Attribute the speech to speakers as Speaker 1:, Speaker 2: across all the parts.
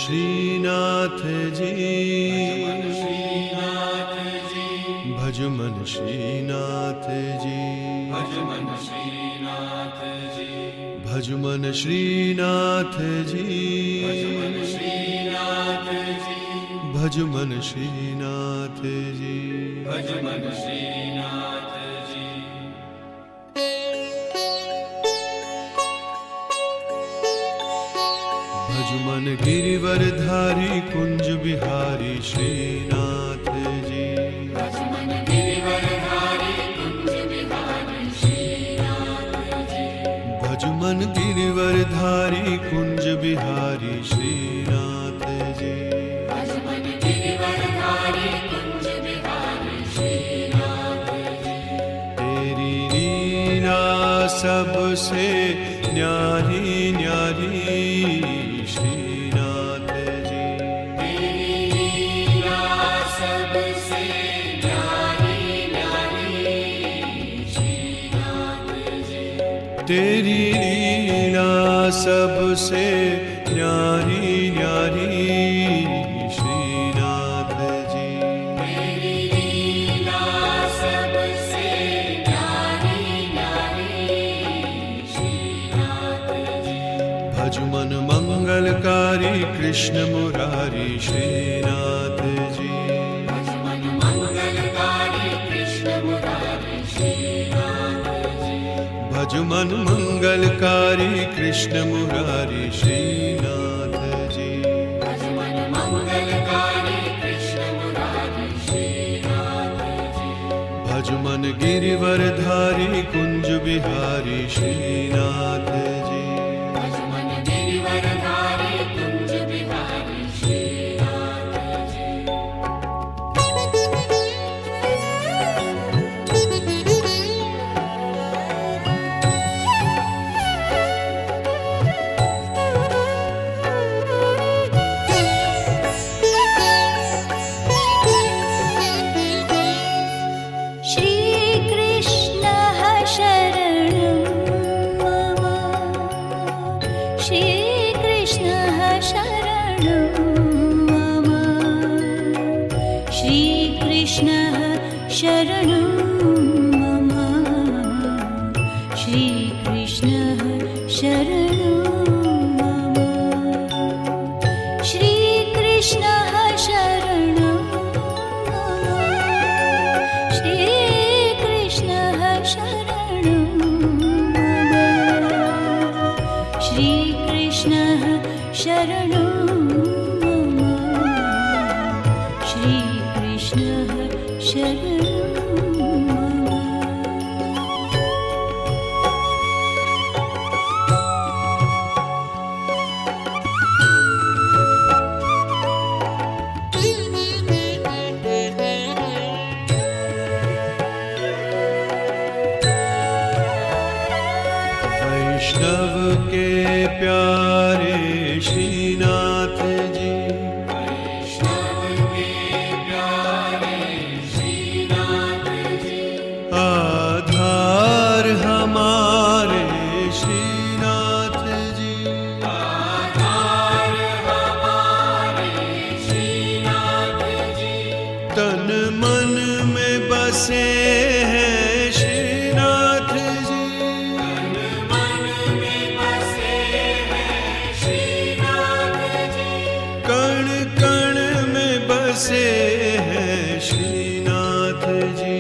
Speaker 1: श्रीनाथ जी, भज मन श्रीनाथ जी, भज मन श्रीनाथ जी, भज मन श्रीनाथ जी, भज मन श्रीनाथ जी, भज मन श्रीनाथ जी। भज मन गिरिवरधारी कुंज बिहारी श्रीनाथ जी, भज मन गिरिवरधारी कुंज बिहारी श्रीनाथ जी, भज मन गिरिवरधारी कुंज बिहारी श्रीनाथ जी, भज मन गिरिवरधारी कुंज बिहारी श्रीनाथ जी। तेरी लीला सबसे न्यारी न्यारी श्रीनाथ जी, तेरी लीला सबसे न्यारी न्यारी श्रीनाथ जी, तेरी लीला सबसे न्यारी न्यारी श्रीनाथ जी, तेरी लीला सबसे न्यारी न्यारी श्रीनाथ जी। भज मन मंगलकारी कृष्ण मुरारी श्रीनाथ जी, भज मन मंगलकारी कृष्ण मुरारी श्रीनाथ जी, भज मन मंगलकारी कृष्ण मुरारी श्रीनाथ जी, भज मन मंगलकारी कृष्ण मुरारी श्रीनाथ जी। भज मन गिरिवरधारी कुंज बिहारी श्रीनाथ जी, भज मन गिरिवरधारी कुंज बिहारी श्रीनाथ जी।
Speaker 2: श्रीकृष्णः शरणं मम, श्रीकृष्णः शरणं मम, श्रीकृष्णः शरणं मम, श्रीकृष्णः शरणं मम, श्रीकृष्णः शरणं मम, श्रीकृष्णः शरणं मम, श्रीकृष्णः शरणं मम, श्रीकृष्णः शरणं मम।
Speaker 1: वैष्णव के प्यारे श्रीनाथ जी, वैष्णव के प्यारे श्रीनाथ जी, आधार हमारे श्रीनाथ जी, आधार हमारे श्रीनाथ जी, तन मन में बसे हैं श्रीनाथ जी, कण कण में बसे हैं श्रीनाथ जी,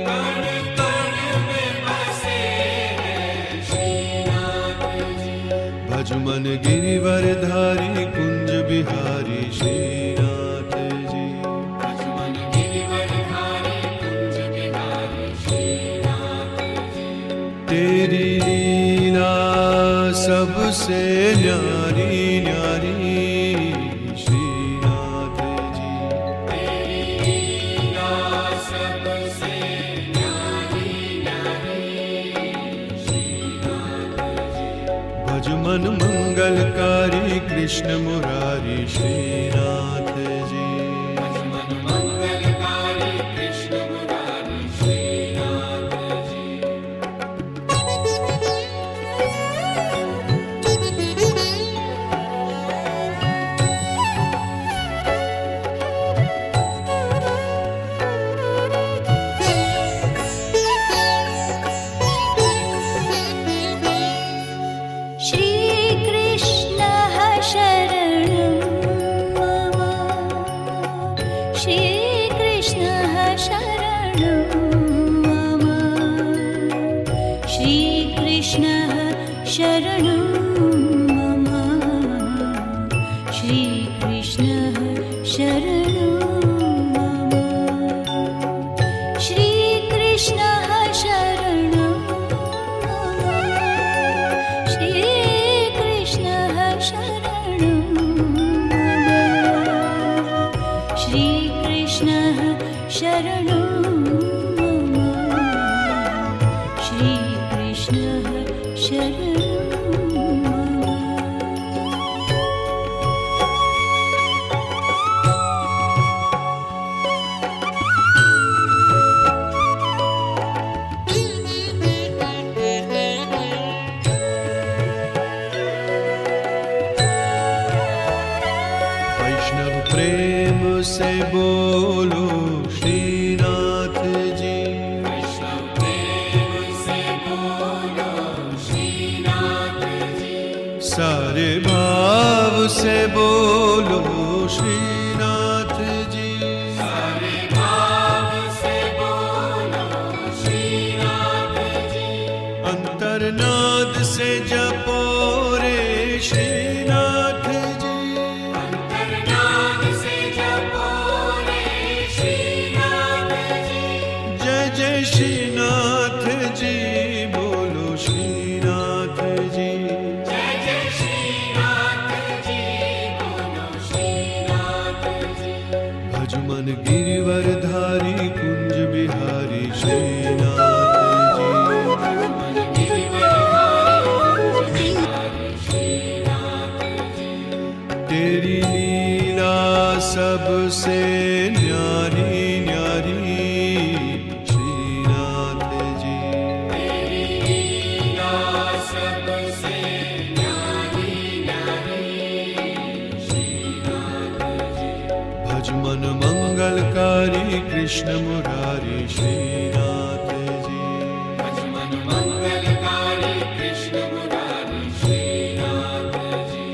Speaker 1: कण कण में बसे हैं श्रीनाथ जी। भज मन गिरिवरधारी कुंज बिहारी श्रीनाथ जी, भज मन गिरिवरधारी कुंज बिहारी श्रीनाथ जी। तेरी लीला सबसे न्यारी न्यारी श्रीनाथ जी, तेरी लीला सबसे न्यारी न्यारी श्रीनाथ जी। भज मन मंगलकारी कृष्ण मुरारी श्रीनाथ जी, भज मन मंगलकारी कृष्ण मुरारी श्रीनाथ जी।
Speaker 2: श्रीकृष्णः शरणं मम श्रीकृष्णः शरणं मम श्रीकृष्णः शरणं मम श्रीकृष्णः शरणं मम श्रीकृष्णः शरणं
Speaker 1: वैष्णव प्रेम से बोलो श्रीनाथ जी।
Speaker 3: वैष्णव प्रेम से बोलो श्रीनाथ जी।
Speaker 1: सारे भाव से बोलो श्रीनाथ जी।
Speaker 3: सारे भाव से बोलो श्रीनाथ जी।
Speaker 1: अंतर्नाद से जपो रे श्रीनाथ जी।
Speaker 3: अंतर्नाद से जपो रे श्रीनाथ जी।
Speaker 1: जय जय श्रीनाथ जी बोलो श्रीनाथ जी।
Speaker 3: जय जय श्रीनाथ जी बोलो श्रीनाथ जी।
Speaker 1: भज मन गिरिवरधारी कुंज बिहारी श्रीनाथ जी। तेरी लीला सबसे न्यारी न्यारी श्रीनाथ जी।
Speaker 3: तेरी लीला सबसे न्यारी न्यारी श्रीनाथ जी।
Speaker 1: भज मन मंगलकारी कृष्ण मुरारी श्रीनाथ जी।
Speaker 3: भज मन मंगलकारी कृष्ण मुरारी श्रीनाथ जी।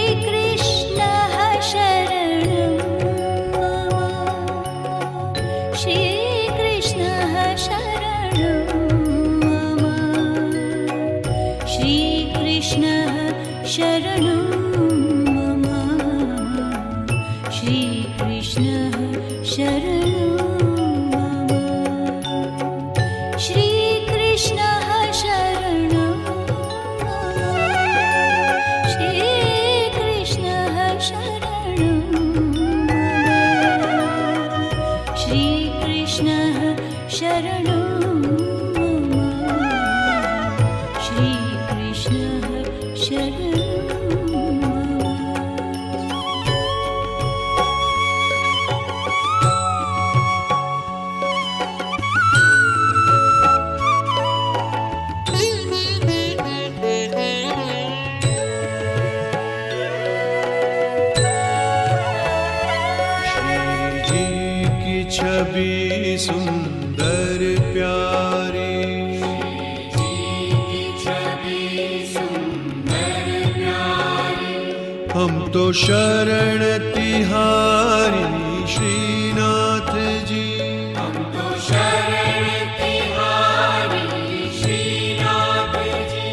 Speaker 2: श्रीकृष्णः शरणं मम श्रीकृष्णः शरणं मम श्रीकृष्णः शरणं मम श्रीकृष्णः शरणं मम श्रीकृष्णः शरणं मम श्रीकृष्णः शरणं मम श्रीकृष्णः शरणं मम श्रीकृष्णः शरणं मम
Speaker 1: श्री जी की छवि सुंदर प्यारी।
Speaker 3: जी की छवि सुंदर प्यारी।
Speaker 1: हम तो शरण तिहारी श्रीनाथ जी।
Speaker 3: हम तो शरण तिहारी श्रीनाथ जी।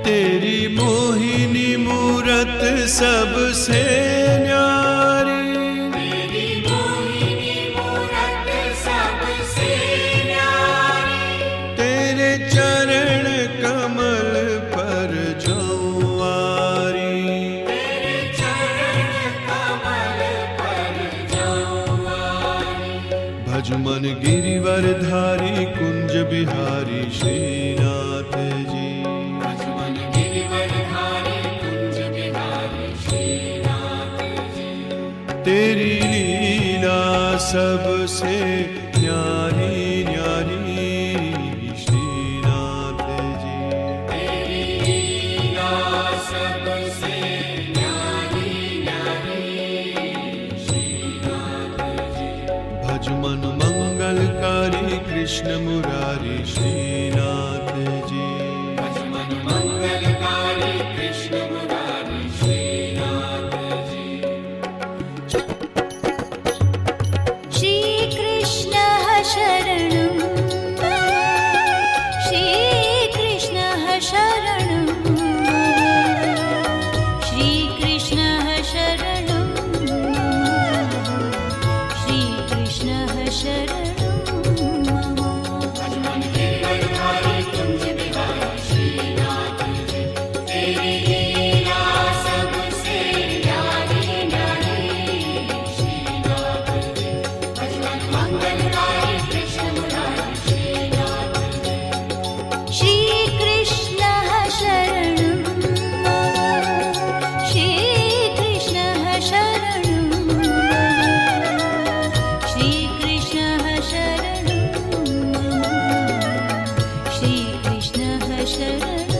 Speaker 1: तेरी मोहिनी मूरत सबसे न्यारी।
Speaker 3: तेरी मोहिनी मूरत सबसे न्यारी।
Speaker 1: तेरे चरण कमल पर जौआरी।
Speaker 3: तेरे चरण कमल पर जौआरी।
Speaker 1: भज मन गिरिवरधारी कुंज बिहारी श्रीनाथ जी।
Speaker 3: भज मन गिरिवरधारी कुंज बिहारी श्रीनाथ जी।
Speaker 1: तेरी लीला सबसे न्यारी न्यारी श्रीनाथ जी।
Speaker 3: तेरी लीला सबसे न्यारी न्यारी श्रीनाथ जी।
Speaker 1: भज मन मंगल मंगलकारी कृष्ण मुरारी श्रीनाथ जी।
Speaker 3: भज मन मंगलकारी कृष्ण मुरारी श्रीनाथ जी।
Speaker 2: श्रीकृष्णः शरणं श्रीकृष्णः शरणं श्रीकृष्णः शरणं श्रीकृष्णः शरणं
Speaker 3: भज मन गिरिवरधारी कुंज बिहारी श्रीनाथ जी। तेरी लीला सबसे न्यारी न्यारी श्रीनाथ जी। भज मन मंगलकारी कृष्ण मुरारी श्रीनाथ जी।
Speaker 2: श्रीकृष्णः शरणं श्रीकृष्णः शरणं श्रीकृष्णः शरणं श्रीकृष्णः शरणं